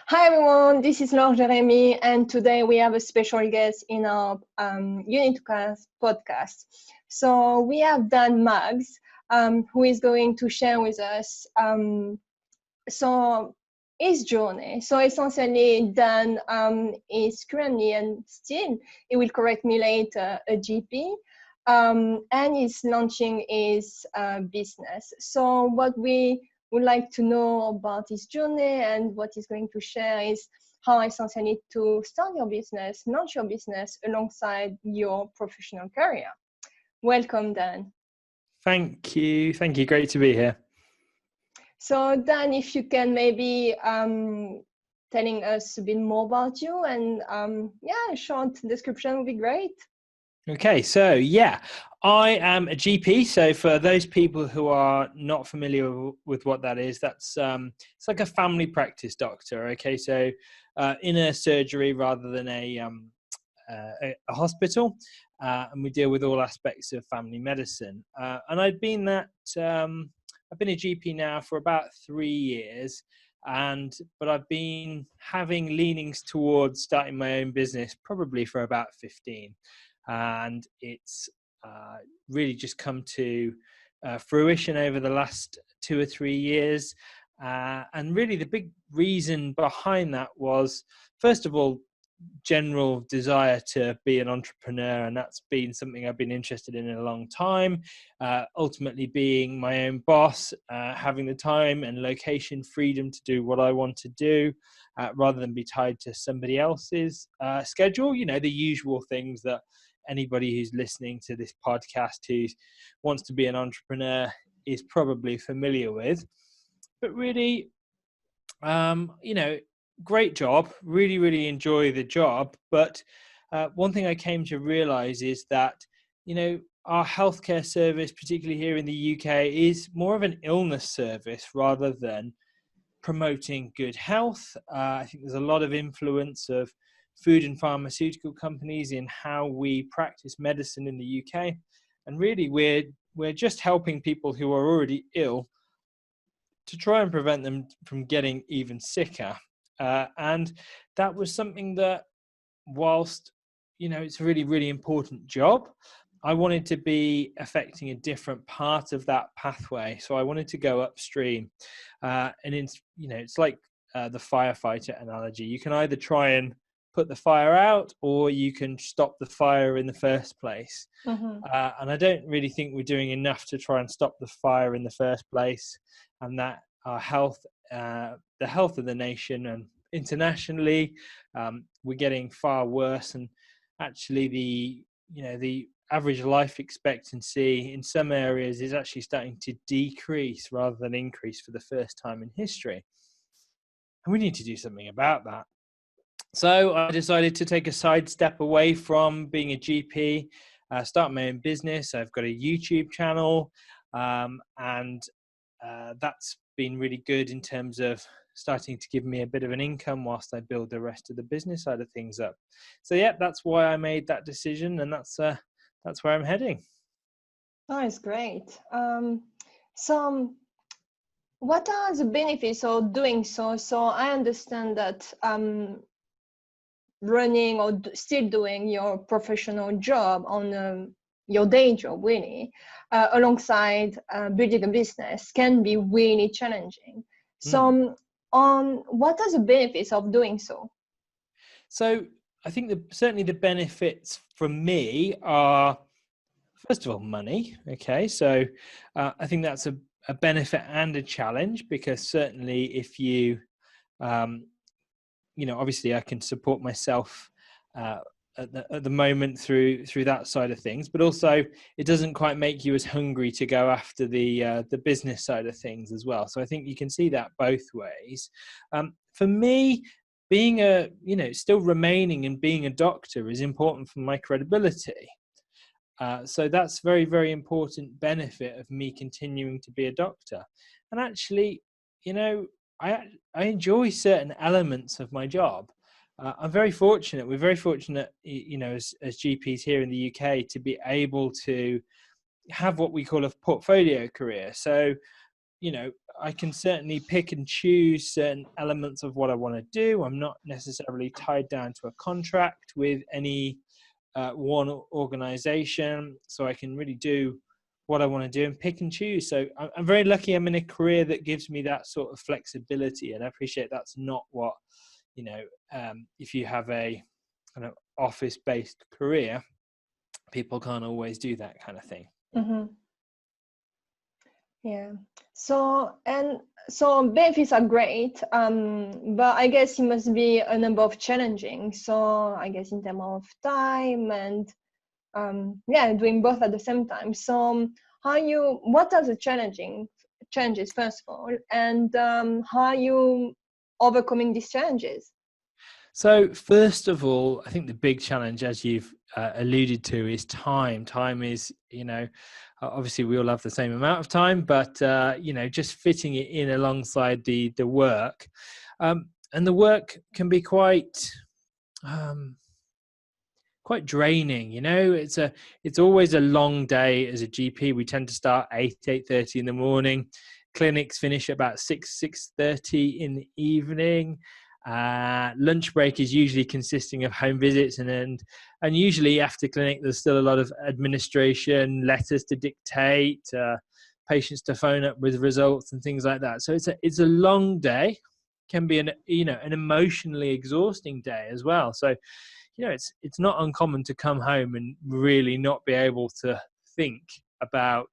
Hi everyone, this is Laure Jeremy, and today we have a special guest in our UniToShine podcast. So we have Dan Maggs, who is going to share with us so his journey. So essentially, Dan is currently and still, he will correct me later, a GP. And he's launching his business. So what we would like to know about his journey and what he's going to share is how essentially to start your business, launch your business alongside your professional career. Welcome, Dan. Thank you. Thank you. Great to be here. So Dan, if you can maybe telling us a bit more about you and a short description would be great. Okay, so I am a GP. So for those people who are not familiar with what that is, that's it's like a family practice doctor. Okay, so in a surgery rather than a hospital, and we deal with all aspects of family medicine. And I've been a GP now for about 3 years. But I've been having leanings towards starting my own business probably for about 15. And it's really just come to fruition over the last 2 or 3 years. And really the big reason behind that was, first of all, general desire to be an entrepreneur, and that's been something I've been interested in a long time. Ultimately being my own boss, having the time and location freedom to do what I want to do, rather than be tied to somebody else's schedule. You know, the usual things that anybody who's listening to this podcast who wants to be an entrepreneur is probably familiar with. But really, great job, really enjoy the job. But one thing I came to realize is that, our healthcare service, particularly here in the UK, is more of an illness service rather than promoting good health. I think there's a lot of influence of food and pharmaceutical companies in how we practice medicine in the UK. And really, we're just helping people who are already ill to try and prevent them from getting even sicker. And that was something that, whilst, it's a really important job, I wanted to be affecting a different part of that pathway. So I wanted to go upstream. It's like the firefighter analogy. You can either try and put the fire out, or you can stop the fire in the first place. Mm-hmm. And I don't really think we're doing enough to try and stop the fire in the first place, and that our health, the health of the nation and internationally, we're getting far worse. And actually the average life expectancy in some areas is actually starting to decrease rather than increase for the first time in history. And we need to do something about that. So I decided to take a side step away from being a GP, start my own business. I've got a YouTube channel, and that's been really good in terms of starting to give me a bit of an income whilst I build the rest of the business side of things up. So that's why I made that decision, and that's where I'm heading. Nice, great. So what are the benefits of doing so? So I understand that running or still doing your professional job on your day job, really, alongside building a business can be really challenging. So on what are the benefits of doing so? So I think certainly the benefits from me are, first of all, money. Okay, so I think that's a benefit and a challenge, because certainly if you, obviously I can support myself at the moment through that side of things, but also it doesn't quite make you as hungry to go after the business side of things as well. So I think you can see that both ways. For me, being still remaining and being a doctor is important for my credibility. So that's very important benefit of me continuing to be a doctor. And actually, I enjoy certain elements of my job. I'm very fortunate. We're very fortunate, as GPs here in the UK, to be able to have what we call a portfolio career. So I can certainly pick and choose certain elements of what I want to do. I'm not necessarily tied down to a contract with any one organization, so I can really do what I want to do and pick and choose. So I'm very lucky I'm in a career that gives me that sort of flexibility, and I appreciate that's not what, if you have a kind of office-based career, people can't always do that kind of thing. Mm-hmm. Yeah. So benefits are great, but I guess it must be a number of challenging. So I guess in terms of time and doing both at the same time. So what are the challenges first of all, and how are you overcoming these challenges? So first of all, I think the big challenge, as you've alluded to, is time. Time is, obviously we all have the same amount of time, but just fitting it in alongside the work, and the work can be quite draining. It's always a long day as a GP. We tend to start 8:30 in the morning. Clinics finish about 6:30 in the evening. Lunch break is usually consisting of home visits, and usually after clinic there's still a lot of administration, letters to dictate, patients to phone up with results and things like that. So it's a long day, can be an emotionally exhausting day as well. So it's not uncommon to come home and really not be able to think about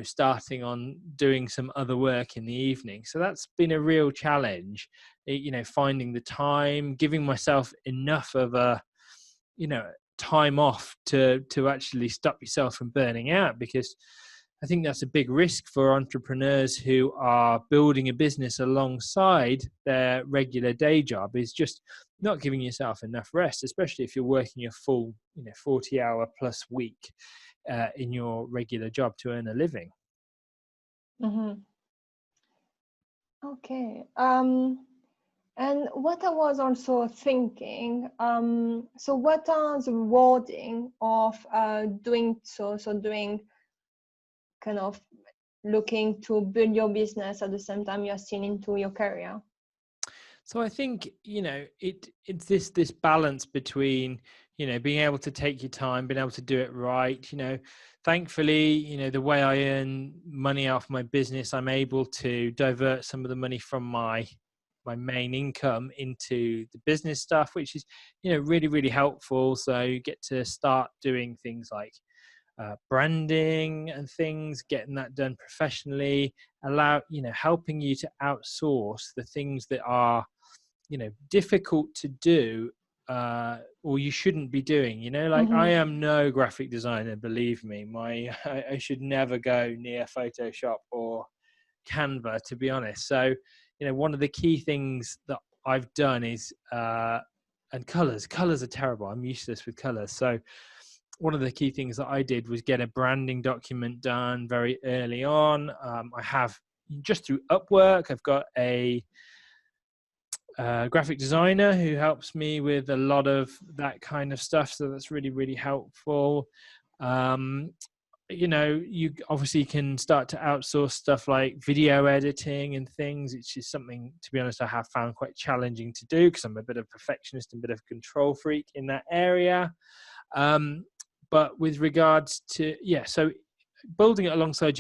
starting on doing some other work in the evening. So that's been a real challenge, finding the time, giving myself enough of a time off to actually stop yourself from burning out, because I think that's a big risk for entrepreneurs who are building a business alongside their regular day job, is just not giving yourself enough rest, especially if you're working a full 40-hour plus week in your regular job to earn a living. Mm-hmm. Okay. And what I was also thinking, so what are the rewarding of doing doing kind of looking to build your business at the same time you're still into your career? So I think, it's this balance between, being able to take your time, being able to do it right. Thankfully, the way I earn money off my business, I'm able to divert some of the money from my main income into the business stuff, which is, really, really helpful. So you get to start doing things like branding and things, getting that done professionally, helping you to outsource the things that are difficult to do, or you shouldn't be doing. Mm-hmm. I am no graphic designer, believe me. I should never go near Photoshop or Canva, to be honest. So one of the key things that I've done is and colors are terrible. I'm useless with colors. So one of the key things that I did was get a branding document done very early on. I have, just through Upwork, I've got a graphic designer who helps me with a lot of that kind of stuff. So that's really, really helpful. You obviously can start to outsource stuff like video editing and things. It's just something, to be honest, I have found quite challenging to do because I'm a bit of a perfectionist and a bit of a control freak in that area. But with regards to, so building it alongside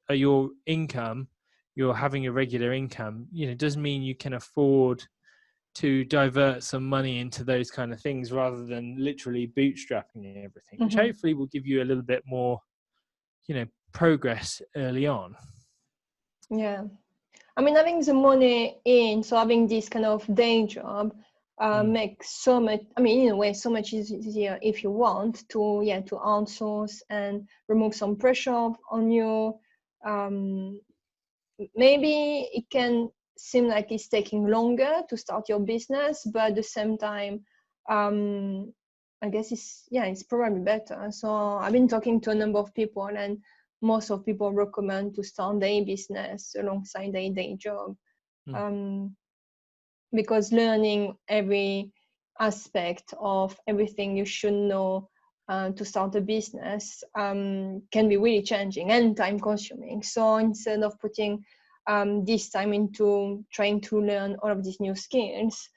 your income, you're having a regular income, does mean you can afford to divert some money into those kind of things rather than literally bootstrapping everything, which Mm-hmm. hopefully will give you a little bit more, progress early on. Yeah. I mean, having the money in, so having this kind of day job makes so much, I mean, in a way, so much easier if you want to outsource and remove some pressure on you. Maybe it can seem like it's taking longer to start your business, but at the same time, I guess it's probably better. So I've been talking to a number of people, and most of people recommend to start their business alongside their day job, because learning every aspect of everything you should know to start a business can be really challenging and time consuming. So instead of putting this time into trying to learn all of these new skills,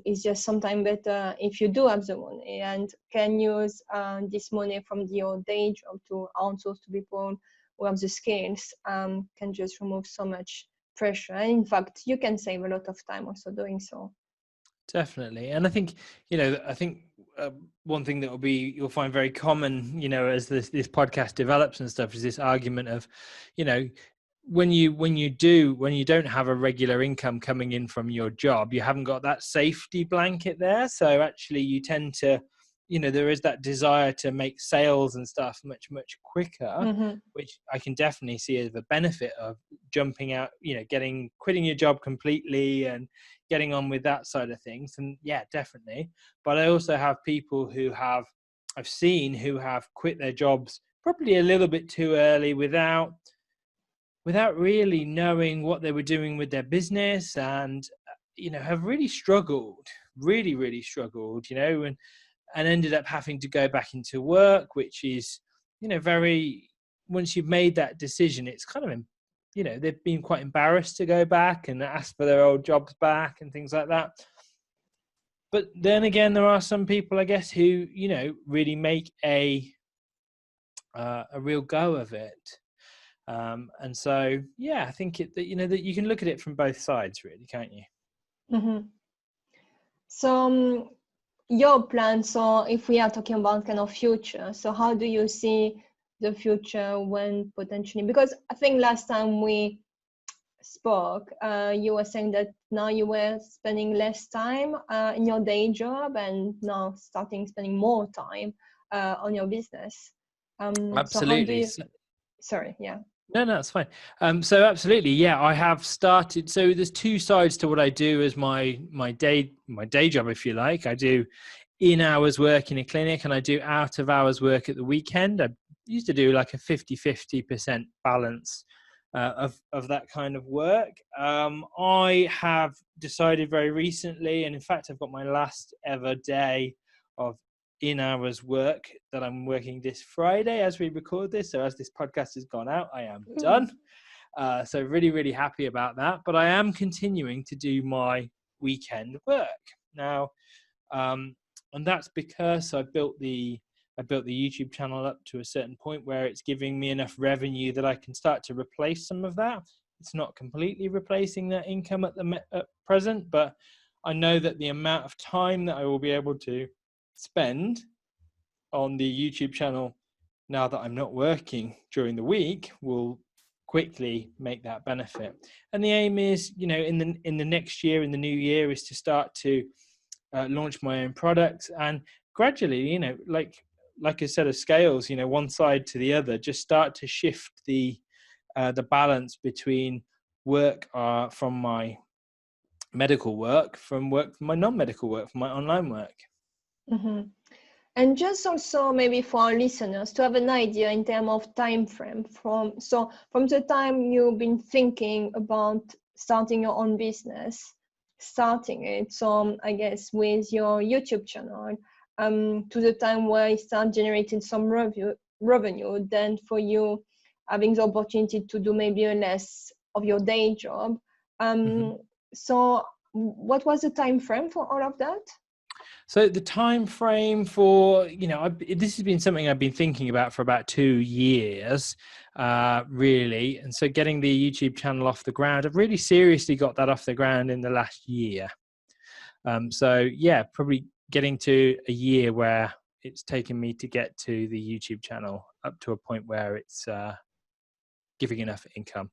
it's just sometimes better if you do have the money and can use this money from your day job to outsource to people who have the skills, can just remove so much pressure. And in fact, you can save a lot of time also doing so. Definitely. And I think, one thing that you'll find very common, as this podcast develops and stuff, is this argument of, when you don't have a regular income coming in from your job, you haven't got that safety blanket there. So actually you tend to, there is that desire to make sales and stuff much, much quicker, which I can definitely see as a benefit of jumping out, quitting your job completely and getting on with that side of things. And yeah, definitely. But I also have people I've seen who have quit their jobs probably a little bit too early without really knowing what they were doing with their business, and have really struggled, really struggled, and ended up having to go back into work, which is, very, once you've made that decision, it's kind of, they've been quite embarrassed to go back and ask for their old jobs back and things like that. But then again, there are some people, I guess, who, really make a real go of it. And so, yeah, I think that you can look at it from both sides, really, can't you? So your plan, so if we are talking about kind of future, so how do you see the future when potentially, because I think last time we spoke, you were saying that now you were spending less time in your day job and now spending more time on your business. Absolutely. So sorry, yeah. No, that's fine. So absolutely, yeah, I have started. So there's two sides to what I do as my day job, if you like. I do in-hours work in a clinic, and I do out-of-hours work at the weekend. I used to do like a 50% balance of that kind of work. I have decided very recently, and in fact, I've got my last ever day of in-hours work that I'm working this Friday as we record this. So as this podcast has gone out, I am done. So really happy about that. But I am continuing to do my weekend work now, and that's because I built the YouTube channel up to a certain point where it's giving me enough revenue that I can start to replace some of that. It's not completely replacing that income at present, but I know that the amount of time that I will be able to spend on the YouTube channel now that I'm not working during the week will quickly make that benefit. And the aim is, in the next year, in the new year, is to start to launch my own products, and gradually, like a set of scales, one side to the other, just start to shift the balance between work from my medical work, from my non-medical work, from my online work. And just also maybe for our listeners to have an idea in terms of time frame, from the time you've been thinking about starting your own business, starting it, so I guess with your YouTube channel, to the time where you start generating some revenue, then for you having the opportunity to do maybe less of your day job. So what was the time frame for all of that? So the time frame for, this has been something I've been thinking about for about 2 years, really. And so getting the YouTube channel off the ground, I've really seriously got that off the ground in the last year. So yeah, probably getting to a year where it's taken me to get to the YouTube channel up to a point where it's giving enough income.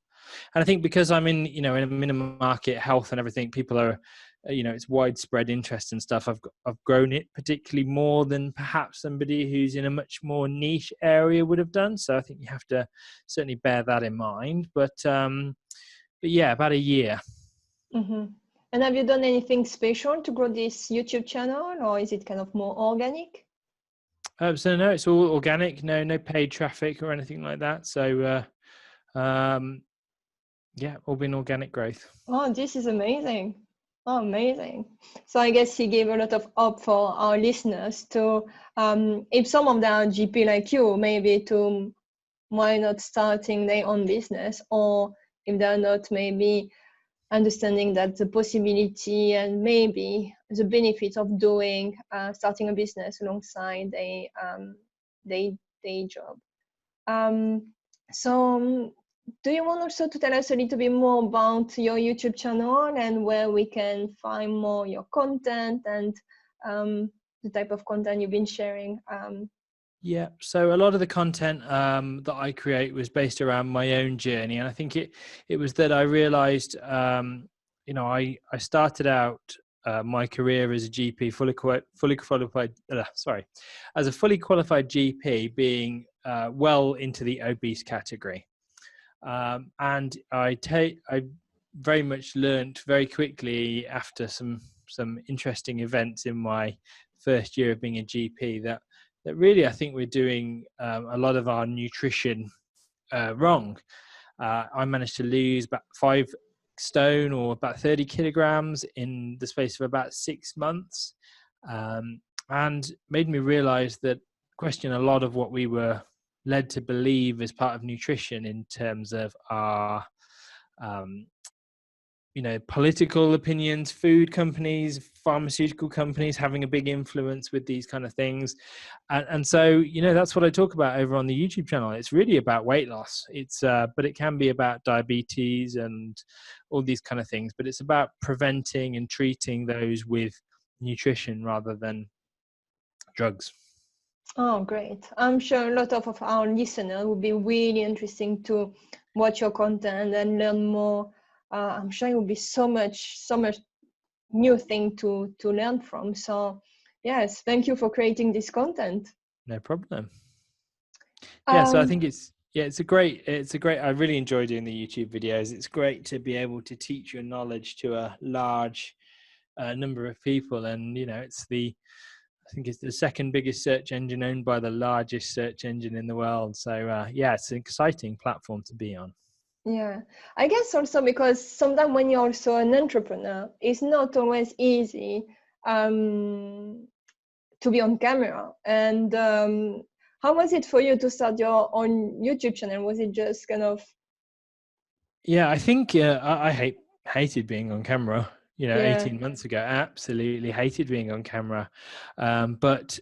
And I think because I'm in a minimum market health and everything, people are, it's widespread interest and stuff. I've grown it particularly more than perhaps somebody who's in a much more niche area would have done. So I think you have to certainly bear that in mind. But yeah, about a year. And have you done anything special to grow this YouTube channel, or is it kind of more organic? So no, it's all organic. No paid traffic or anything like that. So yeah, all been organic growth. Oh, this is amazing. Oh, amazing. So I guess he gave a lot of hope for our listeners to, if some of them are GP like you, maybe to why not starting their own business, or if they're not, maybe understanding that the possibility and maybe the benefits of doing starting a business alongside a day job. So do you want also to tell us a little bit more about your YouTube channel and where we can find more your content and the type of content you've been sharing? Yeah, so a lot of the content that I create was based around my own journey, and I think it was that I realized, I started out my career as a GP, fully qualified. As a fully qualified GP, being well into the obese category, and I very much learned very quickly after some interesting events in my first year of being a GP that really I think we're doing a lot of our nutrition wrong. I managed to lose about 5 stone, or about 30 kilograms, in the space of about 6 months, and made me realize that, question a lot of what we were led to believe as part of nutrition in terms of our political opinions, food companies, pharmaceutical companies having a big influence with these kind of things. And so, that's what I talk about over on the YouTube channel. It's really about weight loss. But it can be about diabetes and all these kind of things, but it's about preventing and treating those with nutrition rather than drugs. Oh, great. I'm sure a lot of our listeners would be really interesting to watch your content and learn more. I'm sure it will be so much new thing to learn from. So yes, thank you for creating this content. No problem. So I think it's a great, I really enjoy doing the YouTube videos. It's great to be able to teach your knowledge to a large number of people. And, I think it's the second biggest search engine owned by the largest search engine in the world. So it's an exciting platform to be on. Yeah, I guess also because sometimes when you're also an entrepreneur, it's not always easy to be on camera. And how was it for you to start your own YouTube channel? Was it just kind of? Yeah, I think I hated being on camera. 18 months ago, absolutely hated being on camera. But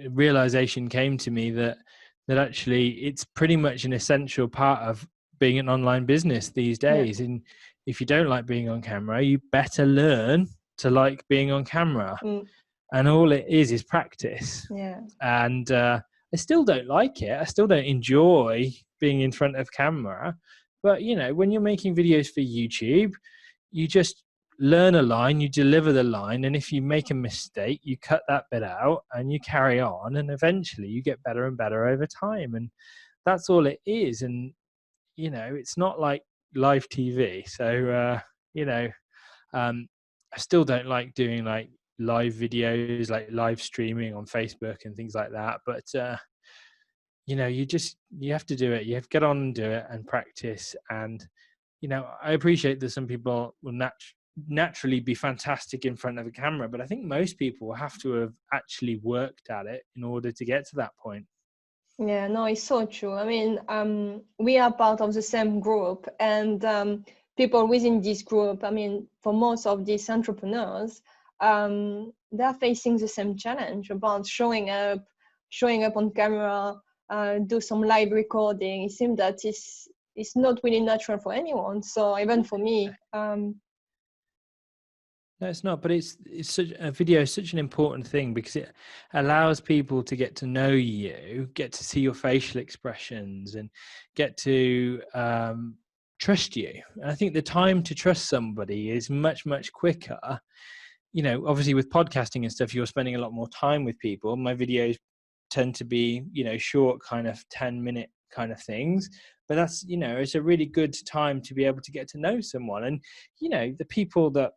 realization came to me that actually it's pretty much an essential part of being an online business these days. And if you don't like being on camera, you better learn to like being on camera. And all it is practice. And I still don't like it. I still don't enjoy being in front of camera. But, when you're making videos for YouTube, you just learn a line, you deliver the line, and if you make a mistake, you cut that bit out and you carry on, and eventually you get better and better over time. And that's all it is. And, it's not like live TV. So, I still don't like doing like live videos, like live streaming on Facebook and things like that. But, you have to do it. You have to get on and do it and practice. And, I appreciate that some people will naturally be fantastic in front of a camera, but I think most people have to have actually worked at it in order to get to that point. Yeah, no, it's so true. I mean, we are part of the same group, and people within this group, I mean, for most of these entrepreneurs, they're facing the same challenge about showing up on camera, do some live recording. It seems that it's not really natural for anyone. So even for me, no, it's not. But it's such a video is such an important thing because it allows people to get to know you, get to see your facial expressions, and get to trust you. And I think the time to trust somebody is much, much quicker. Obviously with podcasting and stuff, you're spending a lot more time with people. My videos tend to be, short, kind of 10-minute kind of things. But that's, it's a really good time to be able to get to know someone. And, the people that,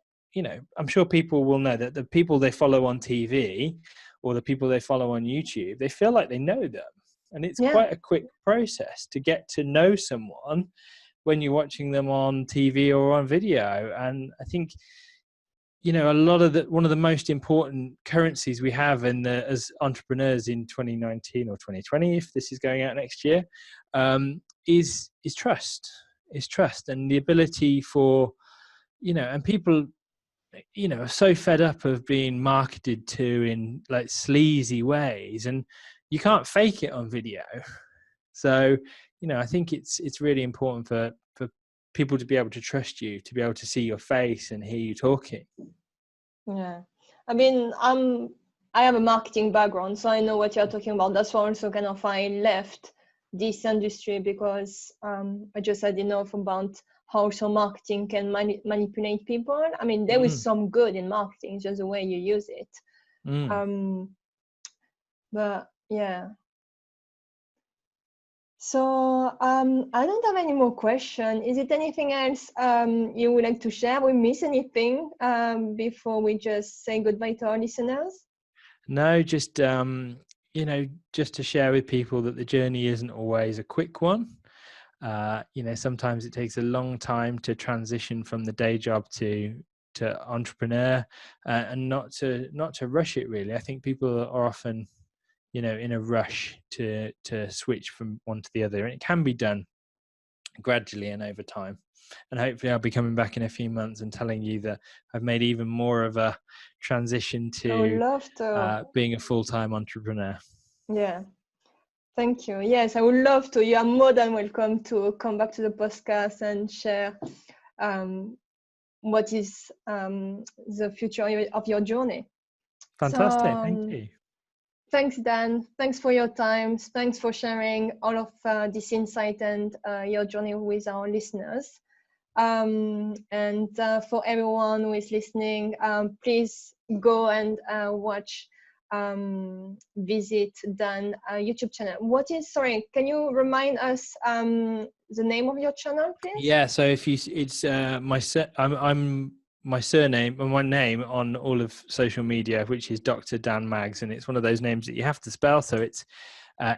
I'm sure people will know that the people they follow on TV or the people they follow on YouTube, they feel like they know them. And it's quite a quick process to get to know someone when you're watching them on TV or on video. And I think, one of the most important currencies we have as entrepreneurs in 2019 or 2020, if this is going out next year, is trust. Is trust, and the ability for, and people, are so fed up of being marketed to in like sleazy ways, and you can't fake it on video. So, I think it's really important for people to be able to trust you, to be able to see your face and hear you talking. Yeah, I mean, I have a marketing background, so I know what you're talking about. That's why also kind of I left this industry, because I just had enough about how so marketing can manipulate people. I mean, there is some good in marketing, just the way you use it. But yeah. So I don't have any more questions. Is it anything else you would like to share? We miss anything before we just say goodbye to our listeners? No, just just to share with people that the journey isn't always a quick one. Sometimes it takes a long time to transition from the day job to entrepreneur, and not to rush it, really. I think people are often in a rush to switch from one to the other, and it can be done gradually and over time. And hopefully I'll be coming back in a few months and telling you that I've made even more of a transition to I would love to. Being a full-time entrepreneur. Yeah, thank you. Yes, I would love to. You are more than welcome to come back to the podcast and share what is the future of your journey. Fantastic. Thank you. Thanks, Dan. Thanks for your time. Thanks for sharing all of this insight and your journey with our listeners. And for everyone who is listening, please go and visit Dan's YouTube channel. Can you remind us the name of your channel, please? Yeah, so it's I'm my surname and my name on all of social media, which is Dr. Dan Maggs, and it's one of those names that you have to spell. So it's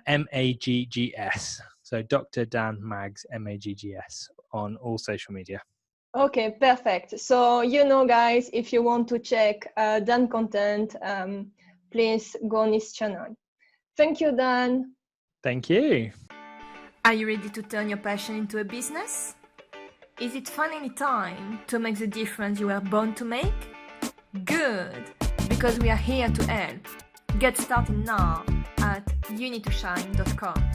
Maggs. So Dr. Dan Maggs, Maggs on all social media. Okay, perfect. So, guys, if you want to check Dan content, please go on his channel. Thank you, Dan. Thank you. Are you ready to turn your passion into a business? Is it finally time to make the difference you were born to make? Good, because we are here to help. Get started now at UniToShine.com.